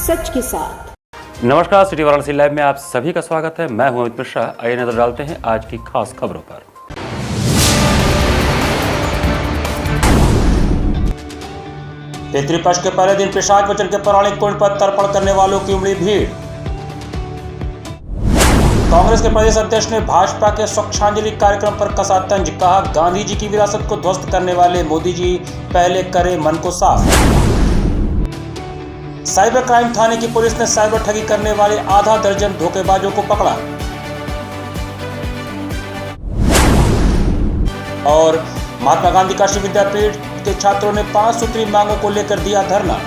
सच के साथ। नमस्कार, सिटी वाराणसी लाइव में आप सभी का स्वागत है। मैं हूं अमित मिश्रा। आइए नजर डालते हैं आज की खास खबरों पर। पितृपक्ष के पहले दिन पिशाच मोचन के पौराणिक कुंड पर तर्पण करने वालों की उमड़ी भीड़। कांग्रेस के प्रदेश अध्यक्ष ने भाजपा के स्वच्छांजलि कार्यक्रम पर कसा तंज। कहा, गांधी जी की विरासत को ध्वस्त करने वाले मोदी जी पहले करे मन को साफ। साइबर क्राइम थाने की पुलिस ने साइबर ठगी करने वाले आधा दर्जन धोखेबाजों को पकड़ा। और महात्मा गांधी काशी विद्यापीठ के छात्रों ने 5 सूत्री मांगों को लेकर दिया धरना।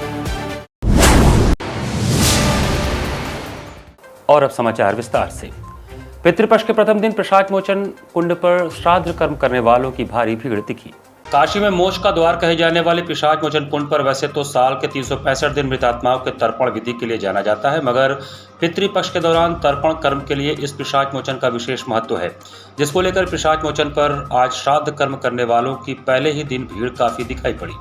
और अब समाचार विस्तार से। पितृपक्ष के प्रथम दिन पिशाच मोचन कुंड पर श्राद्ध कर्म करने वालों की भारी भीड़ दिखी। काशी में मोक्ष का द्वार कहे जाने वाले पिशाच मोचन कुंड पर वैसे तो साल के 365 दिन मृत आत्माओं के तर्पण विधि के लिए जाना जाता है, मगर पितृपक्ष के दौरान तर्पण कर्म के लिए इस पिशाच मोचन का विशेष महत्व है, जिसको लेकर पिशाच मोचन पर आज श्राद्ध कर्म करने वालों की पहले ही दिन भीड़ काफी दिखाई पड़ी।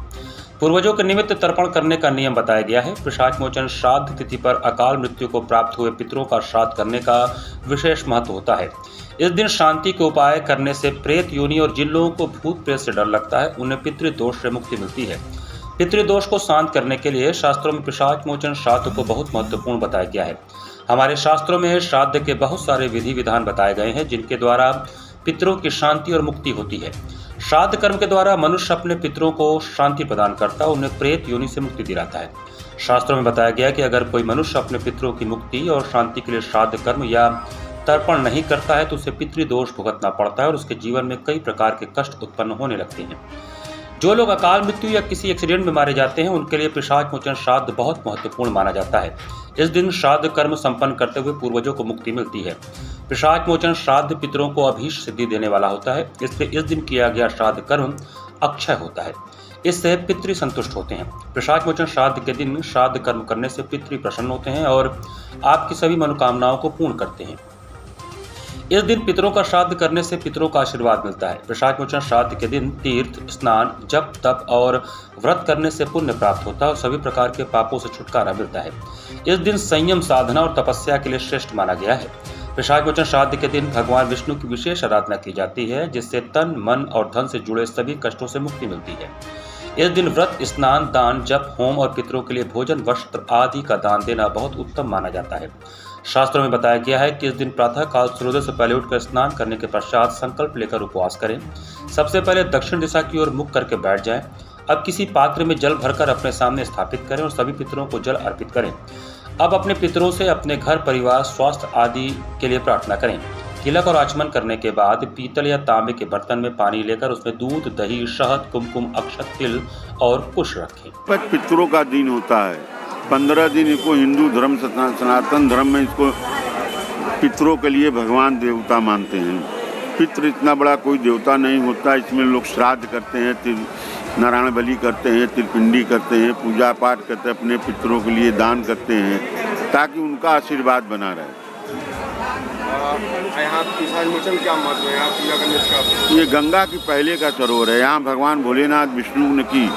पूर्वजों के निमित्त तर्पण करने का नियम बताया गया है। पिशाच मोचन श्राद्ध तिथि पर अकाल मृत्यु को प्राप्त हुए पितरों का श्राद्ध करने का विशेष महत्व होता है। इस दिन शांति के उपाय करने से प्रेत योनि और जिन लोगों को भूत प्रेत से डर लगता है उन्हें पितृदोष से मुक्ति मिलती है। पितृदोष को शांत करने के लिए शास्त्रों में पिशाच मोचन श्राद्ध को बहुत महत्वपूर्ण बताया गया है। हमारे शास्त्रों में श्राद्ध के बहुत सारे विधि विधान बताए गए हैं, जिनके द्वारा पितरों की शांति और मुक्ति होती है। श्राद्ध कर्म के द्वारा मनुष्य अपने पितरों को शांति प्रदान करता है, उन्हें प्रेत योनि से मुक्ति दिलाता है। शास्त्रों में बताया गया है कि अगर कोई मनुष्य अपने पितरों की मुक्ति और शांति के लिए श्राद्ध कर्म या तर्पण नहीं करता है तो उसे पितृदोष भुगतना पड़ता है और उसके जीवन में कई प्रकार के कष्ट उत्पन्न होने लगते हैं। जो लोग अकाल मृत्यु या किसी एक्सीडेंट में मारे जाते हैं उनके लिए पिशाच मोचन श्राद्ध बहुत महत्वपूर्ण माना जाता है। इस दिन श्राद्ध कर्म संपन्न करते हुए पूर्वजों को मुक्ति मिलती है। पिशाच मोचन श्राद्ध पितरों को अभीष्ट सिद्धि देने वाला होता है, इसलिए इस दिन किया गया श्राद्ध कर्म अक्षय होता है। इससे पितृ संतुष्ट होते हैं। पिशाच मोचन श्राद्ध के दिन श्राद्ध कर्म करने से पितृ प्रसन्न होते हैं और आपकी सभी मनोकामनाओं को पूर्ण करते हैं। इस दिन पितरों का श्राद्ध करने से पितरों का आशीर्वाद मिलता है। पिशाच मोचन श्राद्ध के दिन तीर्थ, स्नान, जप, तप और व्रत करने से पुण्य प्राप्त होता है और सभी प्रकार के पापों से छुटकारा मिलता है। इस दिन संयम, साधना और तपस्या के लिए श्रेष्ठ माना गया है। पिशाच मोचन श्राद्ध के दिन भगवान विष्णु की विशेष आराधना की जाती है, जिससे तन, मन और धन से जुड़े सभी कष्टों से मुक्ति मिलती है। इस दिन व्रत, स्नान, दान, जप, होम और पितरों के लिए भोजन, वस्त्र आदि का दान देना बहुत उत्तम माना जाता है। शास्त्रों में बताया गया है कि इस दिन प्रातः काल सूर्योदय से पहले उठकर स्नान करने के पश्चात संकल्प लेकर उपवास करें। सबसे पहले दक्षिण दिशा की ओर मुख करके बैठ जाएं। अब किसी पात्र में जल भरकर अपने सामने स्थापित करें और सभी पितरों को जल अर्पित करें। अब अपने पितरों से अपने घर, परिवार, स्वास्थ्य आदि के लिए प्रार्थना करें। तिलक और आचमन करने के बाद पीतल या तांबे के बर्तन में पानी लेकर उसमें दूध, दही, शहद, कुमकुम, अक्षत, तिल और कुश रखें। पितरों का दिन होता है। 15 दिन इसको हिंदू धर्म, सनातन धर्म में इसको पितरों के लिए भगवान देवता मानते हैं। पितृ इतना बड़ा कोई देवता नहीं होता। इसमें लोग श्राद्ध करते हैं, नारायण बलि करते हैं, तिलपिंडी करते हैं, पूजा पाठ करते हैं, अपने पितरों के लिए दान करते हैं ताकि उनका आशीर्वाद बना रहे। यहाँ पिशाच मोचन क्या महत्व है? पूजा करने का ये गंगा की पहले का सरोवर है। यहाँ भगवान भोलेनाथ विष्णु ने की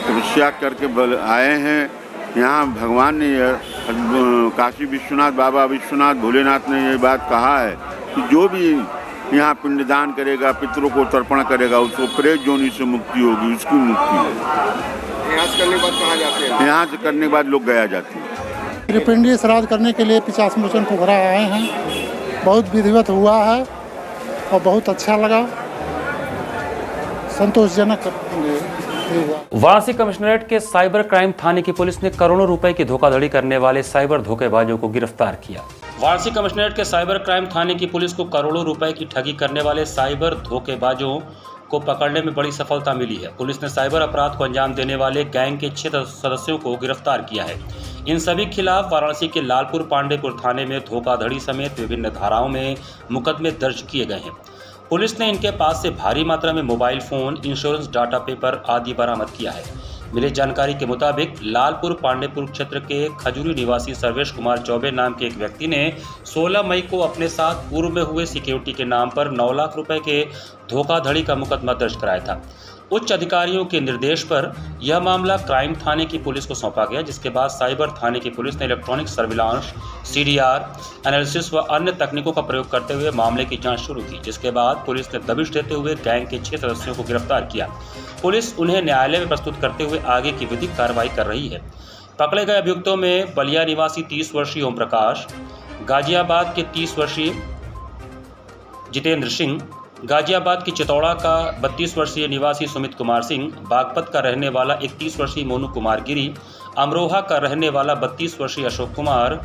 तपस्या करके आए हैं। यहाँ भगवान ने काशी विश्वनाथ, बाबा विश्वनाथ भोलेनाथ ने ये बात कहा है कि जो भी यहाँ पिंडदान करेगा, पितरों को तर्पण करेगा, उसको प्रेत योनि से मुक्ति होगी, उसकी मुक्ति है। यहाँ से करने के बाद कहाँ जाते हैं? यहाँ से करने के बाद लोग गया जाते हैं। त्रिपिंडी श्राद्ध करने के लिए पिशाच मोचन पोखरा आए हैं। बहुत विधिवत हुआ है और बहुत अच्छा लगा, संतोषजनक हुआ। वाराणसी कमिश्नरेट के साइबर क्राइम थाने की पुलिस ने करोड़ों रुपए की धोखाधड़ी करने वाले साइबर धोखेबाजों को गिरफ्तार किया। वाराणसी कमिश्नरेट के साइबर क्राइम थाने की पुलिस को करोड़ों रुपए की ठगी करने वाले साइबर धोखेबाजों को पकड़ने में बड़ी सफलता मिली है। पुलिस ने साइबर अपराध को अंजाम देने वाले गैंग के 6 सदस्यों को गिरफ्तार किया है। इन सभी खिलाफ वाराणसी के लालपुर पांडेपुर थाने में धोखाधड़ी समेत विभिन्न धाराओं में मुकदमे दर्ज किए गए हैं। पुलिस ने इनके पास से भारी मात्रा में mobile phone, insurance data paper आदि बरामद किया है। मिली जानकारी के मुताबिक लालपुर पांडेपुर क्षेत्र के खजूरी निवासी सर्वेश कुमार चौबे नाम के एक व्यक्ति ने 16 मई को अपने साथ पूर्व में हुए सिक्योरिटी के नाम पर 9 लाख रुपए के धोखाधड़ी का मुकदमा दर्ज कराया था। उच्च अधिकारियों के निर्देश पर यह मामला क्राइम थाने की पुलिस को सौंपा गया, जिसके बाद साइबर थाने की पुलिस ने इलेक्ट्रॉनिक सर्विलांस, सीडीआर, एनालिसिस व अन्य तकनीकों का प्रयोग करते हुए मामले की जांच शुरू की, जिसके बाद पुलिस ने दबिश देते हुए गैंग के 6 सदस्यों को गिरफ्तार किया। पुलिस उन्हें न्यायालय में प्रस्तुत करते हुए आगे की विधिक कार्रवाई कर रही है। पकड़े गए अभियुक्तों में बलिया निवासी 30 वर्षीय ओम प्रकाश, गाजियाबाद के 30 वर्षीय जितेंद्र सिंह, गाजियाबाद की चितौड़ा का 32 वर्षीय निवासी सुमित कुमार सिंह, बागपत का रहने वाला 31 वर्षीय मोनू कुमार गिरी, अमरोहा का रहने वाला 32 वर्षीय अशोक कुमार,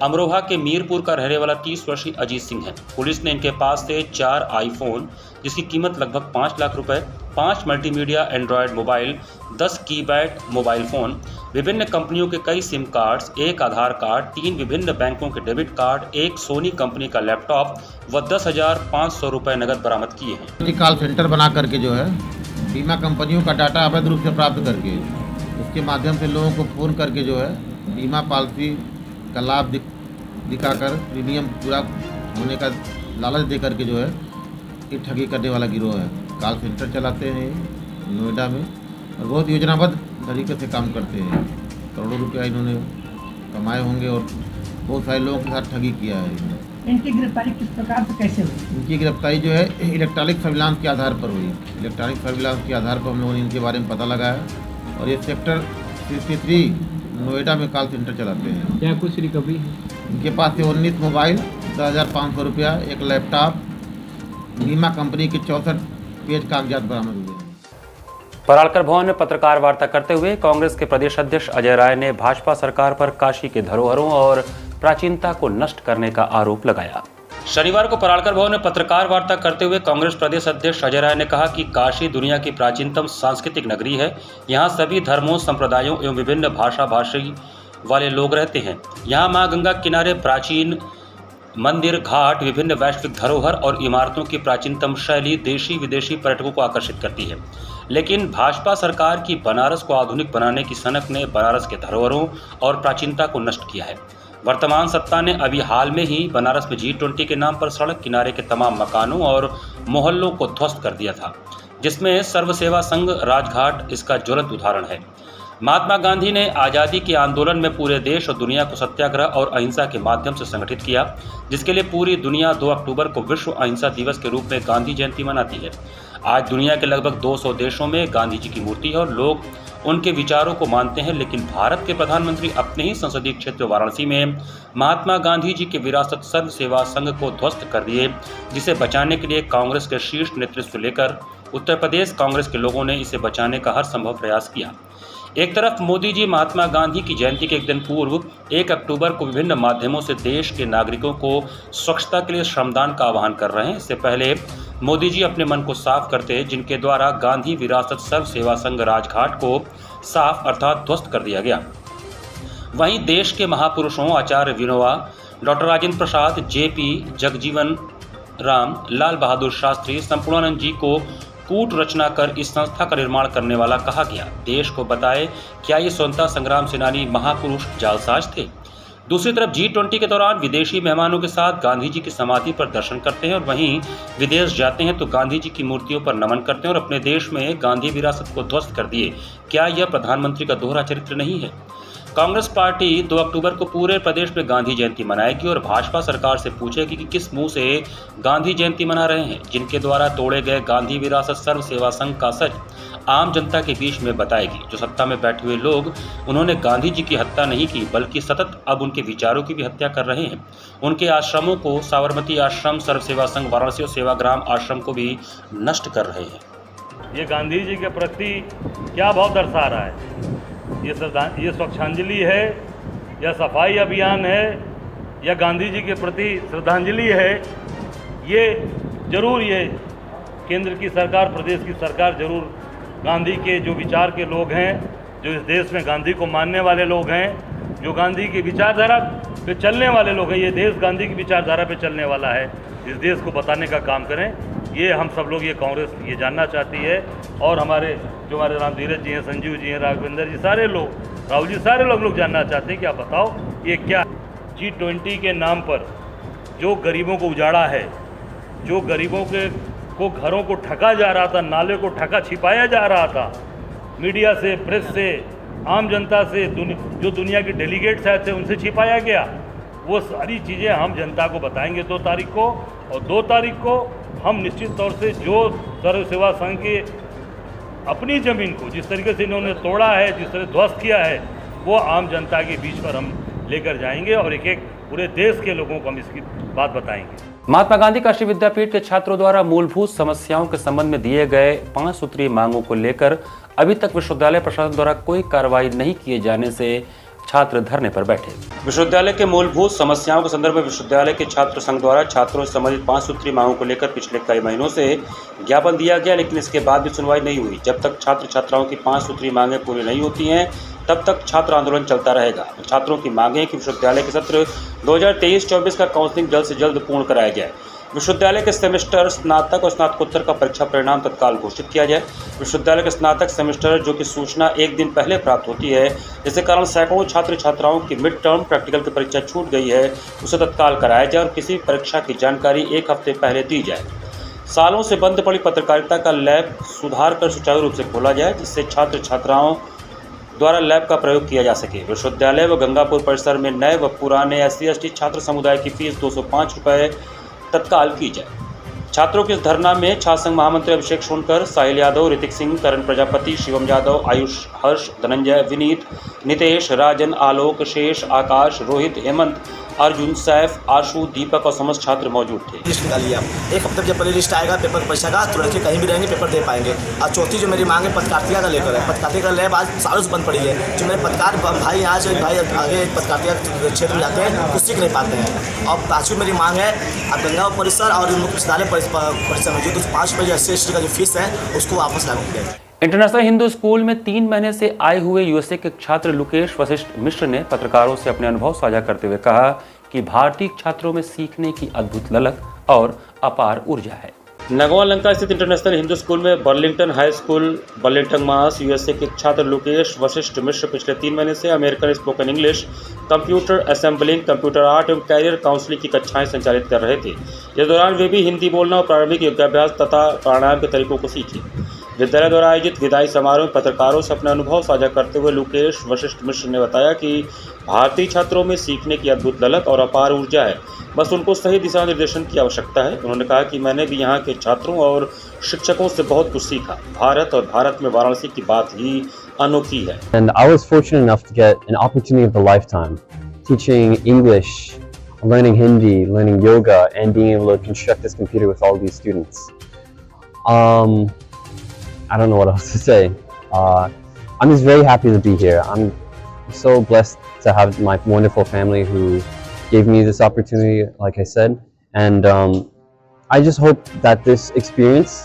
अमरोहा के मीरपुर का रहने वाला 30 वर्षीय अजीत सिंह है। पुलिस ने इनके पास से 4 आईफोन जिसकी कीमत लगभग 5 लाख रुपए, 5 multimedia Android mobile, 10 keypad mobile phone, विभिन्न कंपनियों के कई सिम कार्ड्स, 1 आधार कार्ड, 3 विभिन्न बैंकों के डेबिट कार्ड, 1 सोनी कंपनी का लैपटॉप व 10,500 रुपये नकद बरामद किए हैं। कॉल सेंटर बना करके जो है बीमा कंपनियों का डाटा अवैध रूप से प्राप्त करके उसके माध्यम से लोगों को फ़ोन करके जो है बीमा पॉलिसी का लाभ दिखाकर प्रीमियम पूरा होने का लालच दे करके जो है ये ठगी करने वाला गिरोह है। कॉल सेंटर चलाते हैं नोएडा में और बहुत योजनाबद्ध तरीके से काम करते हैं। करोड़ों रुपया इन्होंने कमाए होंगे और बहुत सारे लोगों के साथ ठगी किया है। इनकी गिरफ्तारी किस प्रकार से कैसे हुई? इनकी गिरफ्तारी जो है इलेक्ट्रॉनिक सर्विलांस के आधार पर हुई। इलेक्ट्रॉनिक सर्विलांस के आधार पर हम लोगों ने इनके बारे में पता लगाया और ये सेक्टर 63 नोएडा में कॉल सेंटर चलाते हैं। क्या कुछ रिकवरी है? इनके पास से 19 मोबाइल, 10,500 रुपया, 1 लैपटॉप, बीमा कंपनी के 64 पेज कागजात बरामद हुए। परालकर भवन में पत्रकार वार्ता करते हुए कांग्रेस के प्रदेश अध्यक्ष अजय राय ने भाजपा सरकार पर काशी के धरोहरों और प्राचीनता को नष्ट करने का आरोप लगाया। शनिवार को परालकर भवन में पत्रकार वार्ता करते हुए कांग्रेस प्रदेश अध्यक्ष अजय राय ने कहा कि काशी दुनिया की प्राचीनतम सांस्कृतिक नगरी है। यहाँ सभी धर्मों, संप्रदायों एवं विभिन्न भाषा भाषी वाले लोग रहते हैं। यहाँ मां गंगा किनारे प्राचीन मंदिर, घाट, विभिन्न वैश्विक धरोहर और इमारतों की प्राचीनतम शैली देशी विदेशी पर्यटकों को आकर्षित करती है। लेकिन भाजपा सरकार की बनारस को आधुनिक बनाने की सनक ने बनारस के धरोहरों और प्राचीनता को नष्ट किया है। वर्तमान सत्ता ने अभी हाल में ही बनारस में G20 के नाम पर सड़क किनारे के तमाम मकानों और मोहल्लों को ध्वस्त कर दिया था, जिसमें सर्व सेवा संघ राजघाट इसका ज्वलंत उदाहरण है। महात्मा गांधी ने आज़ादी के आंदोलन में पूरे देश और दुनिया को सत्याग्रह और अहिंसा के माध्यम से संगठित किया, जिसके लिए पूरी दुनिया 2 अक्टूबर को विश्व अहिंसा दिवस के रूप में गांधी जयंती मनाती है। आज दुनिया के लगभग 200 देशों में गांधी जी की मूर्ति है और लोग उनके विचारों को मानते हैं, लेकिन भारत के प्रधानमंत्री अपने ही संसदीय क्षेत्र वाराणसी में महात्मा गांधी जी के विरासत सर्व सेवा संघ को ध्वस्त कर दिए, जिसे बचाने के लिए कांग्रेस के शीर्ष नेतृत्व लेकर उत्तर प्रदेश कांग्रेस के लोगों ने इसे बचाने का हर संभव प्रयास किया। एक तरफ मोदी जी महात्मा गांधी की जयंती के एक दिन पूर्व 1 अक्टूबर को विभिन्न माध्यमों से देश के नागरिकों को स्वच्छता के लिए श्रमदान का आह्वान कर रहे हैं। इससे पहले मोदी जी अपने मन को साफ करते, जिनके द्वारा गांधी विरासत सर्व सेवा संघ राजघाट को साफ अर्थात ध्वस्त कर दिया गया। वहीं देश के महापुरुषों आचार्य विनोबा, डॉक्टर राजेंद्र प्रसाद, JP, जगजीवन राम, लाल बहादुर शास्त्री, संपूर्णानंद जी को कूट रचना कर इस संस्था का निर्माण करने वाला कहा गया। देश को बताए, क्या ये स्वतंत्रता संग्राम सेनानी महापुरुष जालसाज थे? दूसरी तरफ G20 के दौरान विदेशी मेहमानों के साथ गांधी जी की समाधि पर दर्शन करते हैं और वहीं विदेश जाते हैं तो गांधी जी की मूर्तियों पर नमन करते हैं और अपने देश में गांधी विरासत को ध्वस्त कर दिए। क्या यह प्रधानमंत्री का दोहरा चरित्र नहीं है? कांग्रेस पार्टी 2 अक्टूबर को पूरे प्रदेश में गांधी जयंती मनाएगी और भाजपा सरकार से पूछेगी कि किस मुंह से गांधी जयंती मना रहे हैं, जिनके द्वारा तोड़े गए गांधी विरासत सर्व सेवा संघ का सच आम जनता के बीच में बताएगी। जो सत्ता में बैठे हुए लोग, उन्होंने गांधी जी की हत्या नहीं की, बल्कि सतत अब उनके विचारों की भी हत्या कर रहे हैं। उनके आश्रमों को, साबरमती आश्रम, सर्व सेवा संघ वाराणसी और सेवाग्राम आश्रम को भी नष्ट कर रहे हैं। ये गांधी जी के प्रति क्या भाव दर्शा रहा है? ये स्वच्छांजलि है या सफाई अभियान है या गांधी जी के प्रति श्रद्धांजलि है? ये जरूर ये केंद्र की सरकार, प्रदेश की सरकार जरूर गांधी के जो विचार के लोग हैं, जो इस देश में गांधी को मानने वाले लोग हैं, जो गांधी की विचारधारा पे चलने वाले लोग हैं, ये देश गांधी की विचारधारा पे चलने वाला है, इस देश को बताने का काम करें। ये हम सब लोग, ये कांग्रेस ये जानना चाहती है और हमारे जो हमारे राम धीरज जी हैं, संजीव जी हैं, राघवेंद्र जी, सारे लोग, राहुल जी, सारे लोग जानना चाहते हैं कि आप बताओ ये क्या G20 के नाम पर जो गरीबों को उजाड़ा है, जो गरीबों के को घरों को ठगा जा रहा था, नाले को ठगा छिपाया जा रहा था, मीडिया से, प्रेस से, आम जनता से, जो दुनिया के डेलीगेट्स आए थे उनसे छिपाया गया। वो सारी चीज़ें हम जनता को बताएंगे 2 तारीख को, और 2 तारीख को हम निश्चित तौर से जो सर्व सेवा संघ के अपनी ज़मीन को जिस तरीके से इन्होंने तोड़ा है, जिस तरह ध्वस्त किया है, वो आम जनता के बीच पर हम लेकर जाएंगे और एक एक पूरे देश के लोगों को हम इसकी बात बताएंगे। महात्मा गांधी काशी विद्यापीठ के छात्रों द्वारा मूलभूत समस्याओं के संबंध में दिए गए 5 सूत्रीय मांगों को लेकर अभी तक विश्वविद्यालय प्रशासन द्वारा कोई कार्रवाई नहीं किए जाने से छात्र धरने पर बैठे। विश्वविद्यालय के मूलभूत समस्याओं के संदर्भ में विश्वविद्यालय के छात्र संघ द्वारा छात्रों से संबंधित 5 सूत्रीय मांगों को लेकर पिछले कई महीनों से ज्ञापन दिया गया, लेकिन इसके बाद भी सुनवाई नहीं हुई। जब तक छात्र छात्राओं की 5 सूत्रीय मांगें पूरी नहीं होती हैं, तब तक छात्र आंदोलन चलता रहेगा। छात्रों की मांगें हैं कि विश्वविद्यालय के सत्र 2023-24 का काउंसलिंग जल्द से जल्द पूर्ण कराया जाए। विश्वविद्यालय के सेमेस्टर स्नातक और स्नातकोत्तर का परीक्षा परिणाम तत्काल घोषित किया जाए। विश्वविद्यालय के स्नातक सेमेस्टर जो कि सूचना 1 दिन पहले प्राप्त होती है, जिसके कारण सैकड़ों छात्र छात्राओं की मिड टर्म प्रैक्टिकल की परीक्षा छूट गई है, उसे तत्काल कराया जाए और किसी परीक्षा की जानकारी 1 हफ्ते पहले दी जाए। सालों से बंद पड़ी पत्रकारिता का लैब सुधार कर सुचारू रूप से खोला जाए, जिससे छात्र छात्राओं द्वारा लैब का प्रयोग किया जा सके। विश्वविद्यालय व गंगापुर परिसर में नए व पुराने SC/ST छात्र समुदाय की फीस 205 रुपये तत्काल की जाए। छात्रों के इस धरना में छात्र संघ महामंत्री अभिषेक सोनकर, साहिल यादव, ऋतिक सिंह, करण प्रजापति, शिवम यादव, आयुष, हर्ष, धनंजय, विनीत, नितेश, राजन, आलोक, शेष, आकाश, रोहित, हेमंत, अर्जुन, सैफ, आशु, दीपक और समस्त छात्र मौजूद थे। लिस्ट निकालिए आप, 1 हफ्ते जब पहले लिस्ट आएगा पेपर परीक्षा का, तो लड़के कहीं भी रहेंगे पेपर दे पाएंगे। और चौथी जो मेरी मांग है पत्रकारिता का लेकर है, पत्रकारिता का लैब आज सालों से बंद पड़ी है। जो मेरे पत्रकार भाई यहाँ से भाई आगे पत्रकारिता क्षेत्र में जाते हैं कुछ सीख नहीं पाते हैं। और 5वीं मेरी मांग है अब गंगा परिसर और विश्वविद्यालय परिसर में जो 5 रुपये SC/ST का जो फीस है उसको वापस लागू किया जाए। इंटरनेशनल हिंदू स्कूल में 3 महीने से आए हुए USA के छात्र लुकेश वशिष्ठ मिश्र ने पत्रकारों से अपने अनुभव साझा करते हुए कहा कि भारतीय छात्रों में सीखने की अद्भुत ललक और अपार ऊर्जा है। नगवा लंका स्थित इंटरनेशनल हिंदू स्कूल में बर्लिंगटन हाई स्कूल, बर्लिंगटन मास, USA के छात्र लुकेश वशिष्ठ मिश्र पिछले 3 महीने से American spoken English, computer assembling, computer art एवं कैरियर काउंसलिंग की कक्षाएं संचालित कर रहे थे। इस दौरान वे भी हिंदी बोलना और प्रारंभिक योगाभ्यास तथा प्राणायाम के तरीकों को सीखे। विद्यालय द्वारा आयोजित विदाई समारोह में पत्रकारों से अपना अनुभव साझा करते हुए लुकेश वशिष्ठ मिश्र ने बताया कि भारतीय छात्रों में सीखने की अद्भुत ललक और अपार ऊर्जा है, बस उनको सही दिशा निर्देशन की आवश्यकता है। उन्होंने कहा कि मैंने भी यहाँ के छात्रों और शिक्षकों से बहुत कुछ सीखा। भारत और भारत में वाराणसी की बात ही अनोखी है। And I was fortunate enough to get an opportunity of a lifetime, teaching English, learning Hindi, learning yoga, and being able to construct this computer with all these students. I don't know what else to say. I'm just very happy to be here. I'm so blessed to have my wonderful family who gave me this opportunity, like I said, and I just hope that this experience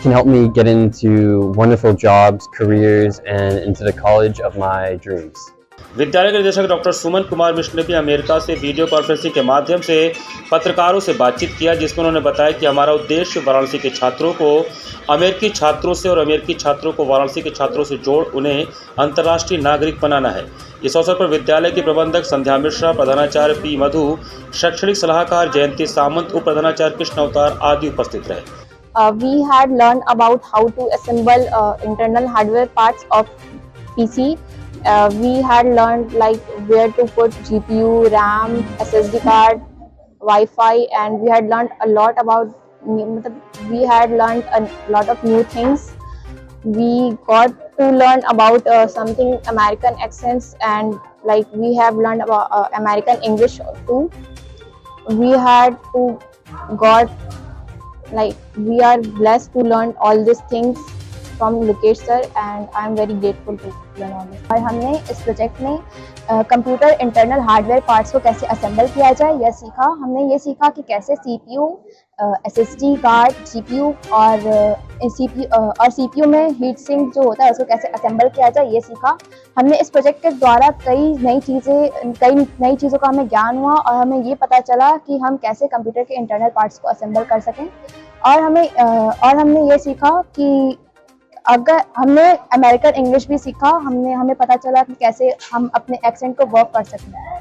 can help me get into wonderful jobs, careers, and into the college of my dreams. विद्यालय के निदेशक doctor Suman Kumar Mishra ने भी America से video conferencing के माध्यम से पत्रकारों से बातचीत किया, जिसमें उन्होंने बताया कि हमारा उद्देश्य वाराणसी के छात्रों को अमेरिकी छात्रों से और अमेरिकी छात्रों को वाराणसी के छात्रों से जोड़ उन्हें अंतर्राष्ट्रीय नागरिक बनाना है। इस अवसर पर विद्यालय की प्रबंधक संध्या मिश्रा, प्रधानाचार्य P. मधु, शैक्षणिक सलाहकार जयंती सामंत, उप प्रधानाचार्य कृष्ण अवतार आदि उपस्थित रहे। We had learned about how to assemble internal hardware parts of PC. We had learned like where to put GPU, RAM, SSD card, Wi-Fi, and we had learned a lot about. We had learned a lot of new things. We got to learn about something American accents, and like we have learned about American English too. We had to we are blessed to learn all these things from Lukesh sir, and I am very grateful to learn all this. और हमने इस project में computer internal hardware parts को कैसे assemble किया जाए यह सीखा। हमने ये सीखा कि कैसे CPU, SSD कार्ड, GPU और CPU में हीट सिंक जो होता है उसको कैसे असेंबल किया जाए ये सीखा। हमने इस प्रोजेक्ट के द्वारा कई नई चीज़ों का हमें ज्ञान हुआ और हमें ये पता चला कि हम कैसे कंप्यूटर के इंटरनल पार्ट्स को असेंबल कर सकें। और हमने ये सीखा कि अगर हमने अमेरिकन इंग्लिश भी सीखा, हमें पता चला कि कैसे हम अपने एक्सेंट को वर्क कर सकते हैं।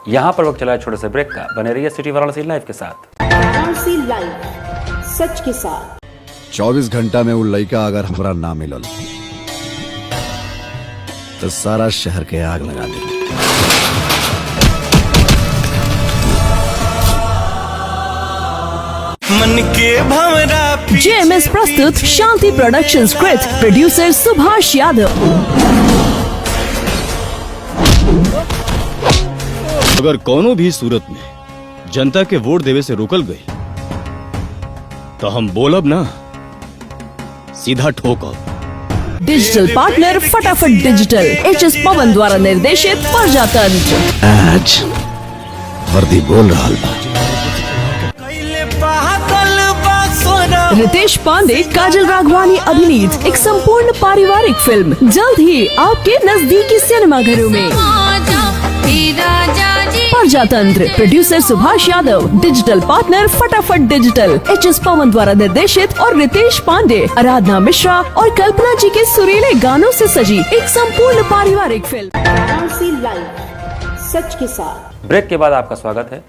यहाँ पर वक्त चला है छोटे से ब्रेक का। बने रहिए सिटी वाराणसी लाइव के साथ। वाराणसी लाइव, सच के साथ। 24 घंटा में वो लड़का अगर हमरा ना मिलल तो सारा शहर के आग लगा दे। मन के भंवरा JMS प्रस्तुत शांति प्रोडक्शंस कृत प्रोड्यूसर सुभाष यादव। अगर कोनो भी सूरत में जनता के वोट देवे से रोकल गई तो हम बोलब ना, सीधा ठोकब। डिजिटल पार्टनर फटाफट डिजिटल HS पवन द्वारा निर्देशित प्रजातंत्र। आज वर्दी बोल रहा बा। रितेश पांडे, काजल राघवानी अभिनीत एक संपूर्ण पारिवारिक फिल्म जल्द ही आपके नजदीकी सिनेमाघरों में। प्रजातंत्र producer Subhash Yadav, digital partner फटाफट डिजिटल, HS पवन द्वारा निर्देशित और रितेश पांडे, आराधना मिश्रा और कल्पना जी के सुरीले गानों से सजी एक संपूर्ण पारिवारिक फिल्म सच के साथ। ब्रेक के बाद आपका स्वागत है।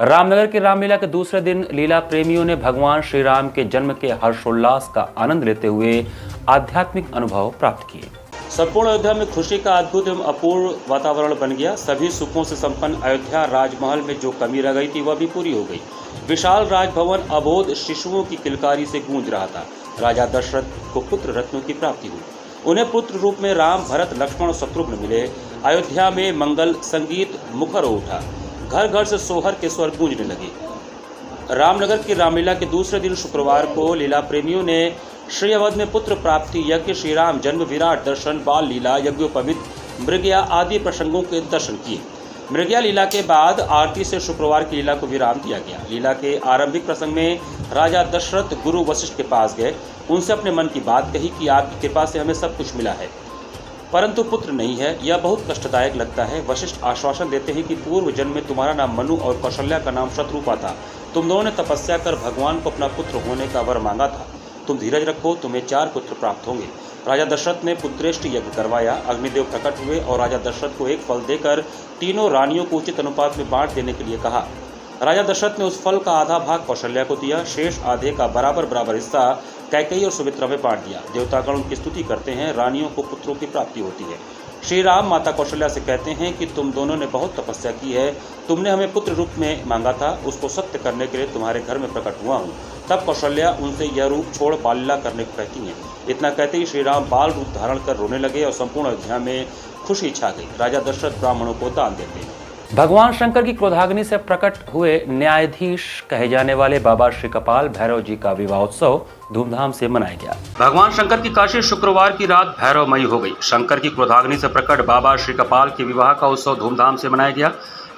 रामनगर की रामलीला के दूसरे दिन लीला प्रेमियों ने भगवान श्री राम के जन्म के हर्षोल्लास का आनंद लेते हुए आध्यात्मिक अनुभव प्राप्त किए। संपूर्ण अयोध्या में खुशी का अद्भुत एवं अपूर्व वातावरण बन गया। सभी सुखों से संपन्न अयोध्या राजमहल में जो कमी रह गई थी वह भी पूरी हो गई। विशाल राजभवन अबोध शिशुओं की किलकारी से गूंज रहा था। राजा दशरथ को पुत्र रत्नों की प्राप्ति हुई। उन्हें पुत्र रूप में राम, भरत, लक्ष्मण और शत्रुघ्न मिले। अयोध्या में मंगल संगीत मुखर हो उठा। घर घर से सोहर के स्वर गूंजने लगे। रामनगर की रामलीला के दूसरे दिन शुक्रवार को लीला प्रेमियों ने श्री अवध में पुत्र प्राप्ति यज्ञ, श्री राम जन्म, विराट दर्शन, बाल लीला, यज्ञोपवीत, मृगया आदि प्रसंगों के दर्शन किए। मृगया लीला के बाद आरती से शुक्रवार की लीला को विराम दिया गया। लीला के आरंभिक प्रसंग में राजा दशरथ गुरु वशिष्ठ के पास गए। उनसे अपने मन की बात कही कि आपकी कृपा से हमें सब कुछ मिला है, परंतु पुत्र नहीं है, यह बहुत कष्टदायक लगता है। वशिष्ठ आश्वासन देते हैं कि पूर्व जन्म में तुम्हारा नाम मनु और कौशल्या का नाम शत्रुपा था। तुम दोनों ने तपस्या कर भगवान को अपना पुत्र होने का वर मांगा था। तुम धीरज रखो, तुम्हें 4 पुत्र प्राप्त होंगे। राजा दशरथ ने पुत्रेष्टि यज्ञ करवाया। अग्निदेव प्रकट हुए और राजा दशरथ को एक फल देकर तीनों रानियों को उचित अनुपात में बांट देने के लिए कहा। राजा दशरथ ने उस फल का आधा भाग कौशल्या को दिया। शेष आधे का बराबर बराबर हिस्सा कैकेयी और सुमित्रा में बांट दिया। देवतागण उनकी स्तुति करते हैं। रानियों को पुत्रों की प्राप्ति होती है। श्री राम माता कौशल्या से कहते हैं कि तुम दोनों ने बहुत तपस्या की है। तुमने हमें पुत्र रूप में मांगा था, उसको सत्य करने के लिए तुम्हारे घर में प्रकट हुआ हूँ। तब कौशल्या उनसे यह रूप छोड़ बाल लीला करने को कहती हैं। इतना कहते ही श्री राम बाल रूप धारण कर रोने लगे और संपूर्ण अयोध्या में खुशी छा गई। राजा दशरथ ब्राह्मणों को दान देते हैं। भगवान शंकर की क्रोधाग्नि से प्रकट हुए न्यायाधीश कहे जाने वाले बाबा श्री कपाल भैरव जी का विवाह उत्सव धूमधाम से मनाया गया। भगवान शंकर की काशी शुक्रवार की रात भैरवमयी हो गई। शंकर की क्रोधाग्नि से प्रकट बाबा श्री कपाल के विवाह का उत्सव धूमधाम से मनाया गया।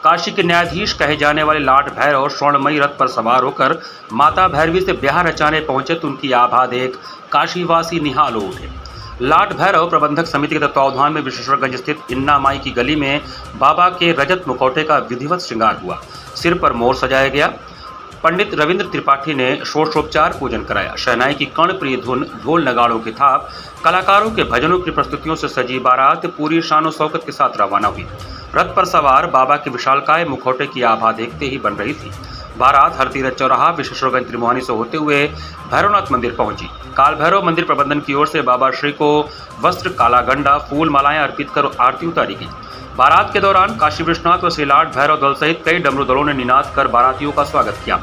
काशी के न्यायाधीश कहे जाने वाले लाट भैरव स्वर्णमयी रथ पर सवार होकर माता भैरवी से ब्याह रचाने पहुंचे तो उनकी आभा देख काशीवासी निहाल हो उठे। लाट भैरव प्रबंधक समिति के तत्वावधान में विश्वेश्वरगंज स्थित इन्ना माई की गली में बाबा के रजत मुखौटे का विधिवत श्रृंगार हुआ। सिर पर मोर सजाया गया। पंडित रविंद्र त्रिपाठी ने षोडशोपचार पूजन कराया। शहनाई की कर्णप्रिय धुन, ढोल नगाड़ों की थाप, कलाकारों के भजनों की प्रस्तुतियों से सजी बारात पूरी शानो शौकत के साथ रवाना हुई। रथ पर सवार बाबा के विशालकाय मुखौटे की आभा देखते ही बन रही थी। बारात हरतीरथ चौराहा विश्वेश्वरगंज त्रिमोहानी से होते हुए भैरवनाथ मंदिर पहुंची। काल भैरव मंदिर प्रबंधन की ओर से बाबा श्री को वस्त्र, काला गंडा, फूल मालाएं अर्पित कर आरती उतारी गई। बारात के दौरान काशी विश्वनाथ व श्रीलाट भैरव दल सहित कई डमरू दलों ने निनाद कर बारातियों का स्वागत किया।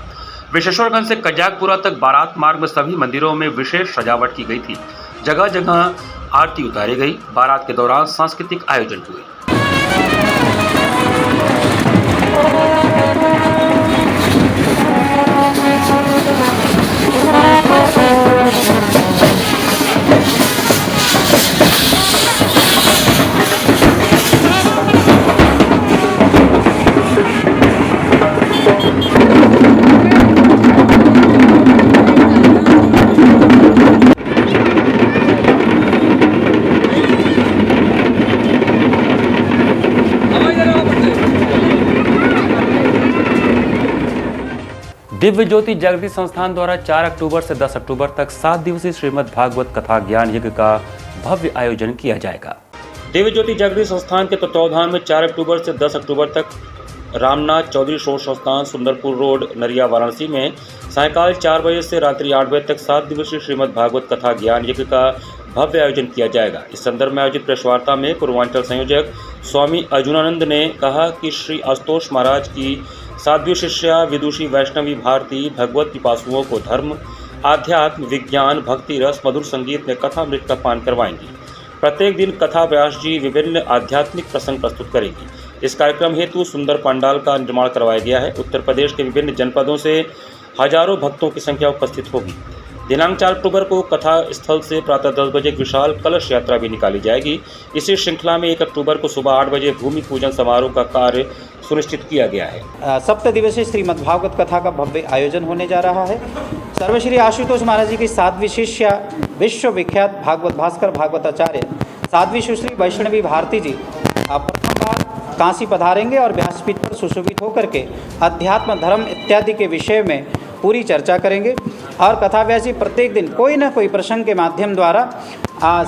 विश्वेश्वरगंज से कजाकपुरा तक बारात मार्ग में सभी मंदिरों में विशेष सजावट की गई थी। जगह जगह आरती उतारी गई। बारात के दौरान सांस्कृतिक आयोजन हुए। दिव्य ज्योति जागृति संस्थान द्वारा 4 अक्टूबर से 10 अक्टूबर तक 7 दिवसीय श्रीमद् भागवत कथा ज्ञान यज्ञ का भव्य आयोजन किया जाएगा। दिव्य ज्योति जागृति संस्थान के तत्वावधान में 4 अक्टूबर से 10 अक्टूबर तक रामनाथ चौधरी शोध संस्थान सुंदरपुर रोड नरिया वाराणसी में सायंकाल 4 बजे से रात्रि 8 बजे तक 7 दिवसीय श्रीमद् भागवत कथा ज्ञान यज्ञ का भव्य आयोजन किया जाएगा। इस संदर्भ में आयोजित प्रेस वार्ता में पूर्वांचल संयोजक स्वामी अर्जुनानंद ने कहा कि श्री आशुतोष महाराज की साध्वी शिष्या विदुषी वैष्णवी भारती भगवत पिपासुओं को धर्म, आध्यात्म, विज्ञान, भक्ति रस, मधुर संगीत में कथामृत का पान करवाएंगी। प्रत्येक दिन कथा व्यास जी विभिन्न आध्यात्मिक प्रसंग प्रस्तुत करेंगी। इस कार्यक्रम हेतु सुंदर पंडाल का निर्माण करवाया गया है। उत्तर प्रदेश के विभिन्न जनपदों से हजारों भक्तों की संख्या उपस्थित होगी। दिनांक 4 अक्टूबर को कथा स्थल से प्रातः 10 बजे एक विशाल कलश यात्रा भी निकाली जाएगी। इसी श्रृंखला में 1 अक्टूबर को सुबह 8 बजे भूमि पूजन समारोह का कार्य सुनिश्चित किया गया है। 7 दिवसीय श्रीमद्भागवत कथा का भव्य आयोजन होने जा रहा है। सर्वश्री आशुतोष महाराज जी की साध्वी शिष्या विश्व विख्यात भागवत भास्कर भागवताचार्य साध्वी सुश्री वैष्णवी भारती जी प्रथम बार काशी पधारेंगे और व्यासपीठ पर सुशोभित होकर के अध्यात्म, धर्म इत्यादि के विषय में पूरी चर्चा करेंगे। और कथाव्यासी प्रत्येक दिन कोई न कोई प्रसंग के माध्यम द्वारा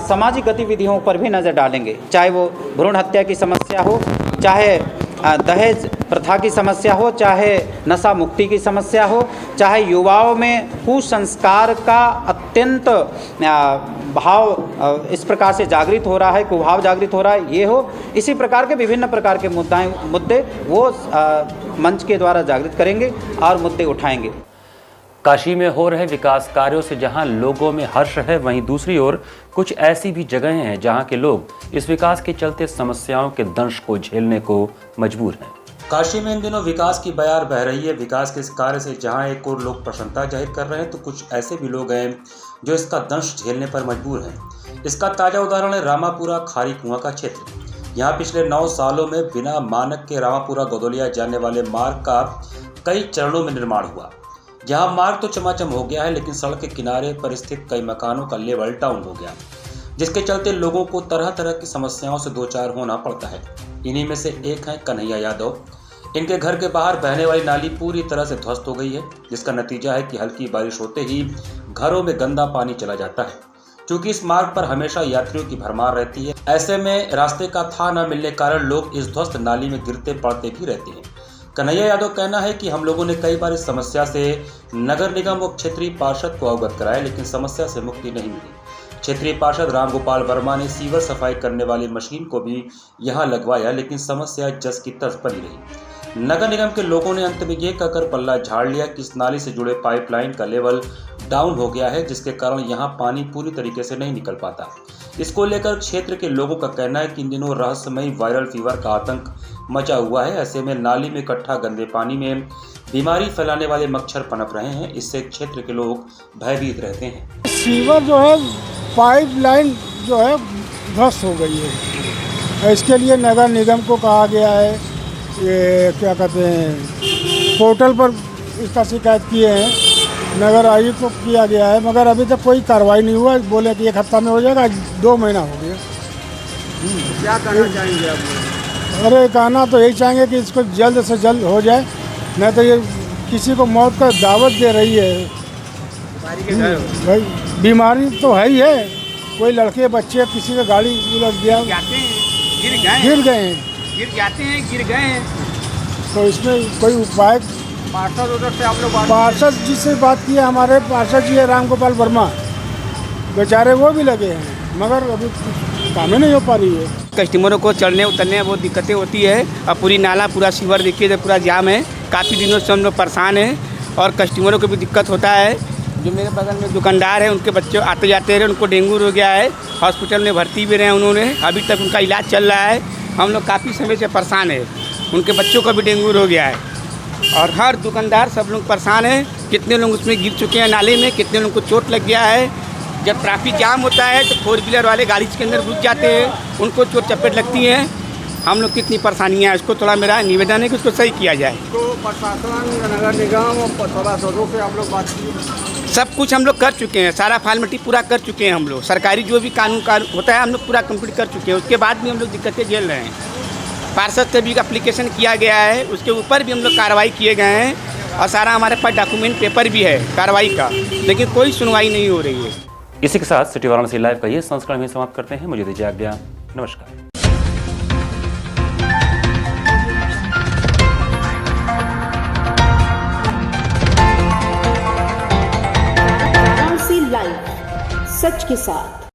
सामाजिक गतिविधियों पर भी नज़र डालेंगे, चाहे वो भ्रूण हत्या की समस्या हो, चाहे दहेज प्रथा की समस्या हो, चाहे नशा मुक्ति की समस्या हो, चाहे युवाओं में कुसंस्कार का अत्यंत भाव इस प्रकार से जागृत हो रहा है, कुभाव जागृत हो रहा है, ये हो, इसी प्रकार के विभिन्न प्रकार के मुद्दे वो मंच के द्वारा जागृत करेंगे और मुद्दे उठाएंगे। काशी में हो रहे विकास कार्यों से जहां लोगों में हर्ष है, वहीं दूसरी ओर कुछ ऐसी भी जगहें हैं जहां के लोग इस विकास के चलते समस्याओं के दंश को झेलने को मजबूर हैं। काशी में इन दिनों विकास की बयार बह रही है। विकास के इस कार्य से जहां एक और लोग प्रसन्नता जाहिर कर रहे हैं, तो कुछ ऐसे भी लोग हैं जो इसका दंश झेलने पर मजबूर हैं। इसका ताज़ा उदाहरण है रामापुरा खारी कुआं का क्षेत्र। यहाँ पिछले 9 सालों में बिना मानक के रामापुरा गोदौलिया जाने वाले मार्ग का कई चरणों में निर्माण हुआ। जहाँ मार्ग तो चमाचम हो गया है, लेकिन सड़क के किनारे पर स्थित कई मकानों का लेवल डाउन हो गया, जिसके चलते लोगों को तरह तरह की समस्याओं से दो चार होना पड़ता है। इन्हीं में से एक है कन्हैया यादव। इनके घर के बाहर बहने वाली नाली पूरी तरह से ध्वस्त हो गई है, जिसका नतीजा है कि हल्की बारिश होते ही घरों में गंदा पानी चला जाता है। क्योंकि इस मार्ग पर हमेशा यात्रियों की भरमार रहती है, ऐसे में रास्ते का था न मिलने कारण लोग इस ध्वस्त नाली में गिरते पड़ते भी रहते हैं। कन्हैया यादव कहना है कि हम लोगों ने कई बार इस समस्या से नगर निगम व क्षेत्रीय पार्षद को अवगत कराया, लेकिन समस्या से मुक्ति नहीं मिली। क्षेत्रीय पार्षद रामगोपाल वर्मा ने सीवर सफाई करने वाली मशीन को भी यहां लगवाया, लेकिन समस्या जस की तस बनी रही। नगर निगम के लोगों ने अंत में ये कहकर पल्ला झाड़ लिया कि इस नाली से जुड़े पाइपलाइन का लेवल डाउन हो गया है, जिसके कारण यहाँ पानी पूरी तरीके से नहीं निकल पाता। इसको लेकर क्षेत्र के लोगों का कहना है कि इन दिनों रहस्यमयी वायरल फीवर का आतंक मचा हुआ है। ऐसे में नाली में इकट्ठा गंदे पानी में बीमारी फैलाने वाले मच्छर पनप रहे हैं। इससे क्षेत्र के लोग भयभीत रहते हैं। सीवर जो है पाइपलाइन जो है ध्वस्त हो गई है। इसके लिए नगर निगम को कहा गया है, ये क्या कहते हैं, पोर्टल पर इसका शिकायत किए हैं, नगर आयुक्त को किया गया है, मगर अभी तक कोई कार्रवाई नहीं हुआ। बोले कि 1 हफ्ता में हो जाएगा, 2 महीना हो गया। क्या कहना चाहेंगे आप? अरे कहना तो यही चाहेंगे कि इसको जल्द से जल्द हो जाए, नहीं तो ये किसी को मौत का दावत दे रही है। भाई बीमारी तो है ही है, कोई लड़के बच्चे किसी का गाड़ी उलट गया, गिर गए हैं, तो इसमें कोई उपाय पार्षद जी से बात की है। हमारे पार्षद जी है रामगोपाल वर्मा, बेचारे वो भी लगे हैं, मगर अभी काम ही नहीं हो पा रही है। कस्टमरों को चढ़ने उतरने बहुत दिक्कतें होती है और पूरी नाला पूरा सीवर देखिए तो पूरा जाम है। काफ़ी दिनों से हम लोग परेशान हैं और कस्टमरों को भी दिक्कत होता है। जो मेरे बगल में दुकानदार है, उनके बच्चे आते जाते रहे, उनको डेंगू हो गया है, हॉस्पिटल में भर्ती भी रहे उन्होंने, अभी तक उनका इलाज चल रहा है। हम लोग काफ़ी समय से परेशान है, उनके बच्चों को भी डेंगू हो गया है और हर दुकानदार सब लोग परेशान हैं। कितने लोग उसमें गिर चुके हैं नाले में, कितने लोगों को चोट लग गया है। जब ट्रैफिक जाम होता है तो 4 व्हीलर वाले गाड़ी के अंदर घुस जाते हैं, उनको चोट चपेट लगती है। हम लोग कितनी परेशानियाँ हैं, इसको थोड़ा मेरा निवेदन है कि उसको सही किया जाए। तो प्रशासन, नगर निगम और सभासदों से आप लोग बात की? सब कुछ हम लोग कर चुके हैं, सारा फॉर्मेलिटी पूरा कर चुके हैं हम लोग। सरकारी जो भी कानून होता है हम लोग पूरा कंप्लीट कर चुके हैं, उसके बाद भी हम लोग दिक्कतें झेल रहे हैं। पार्षद से भी एप्लीकेशन किया गया है, उसके ऊपर भी हम लोग कार्रवाई किए गए हैं और सारा हमारे पास डॉक्यूमेंट पेपर भी है कार्रवाई का, लेकिन कोई सुनवाई नहीं हो रही है। इसी के साथ सिटी वाराणसी लाइव का ये संस्करण में समाप्त करते हैं। मुझे दीजिए आज्ञा, नमस्कार। सच के साथ।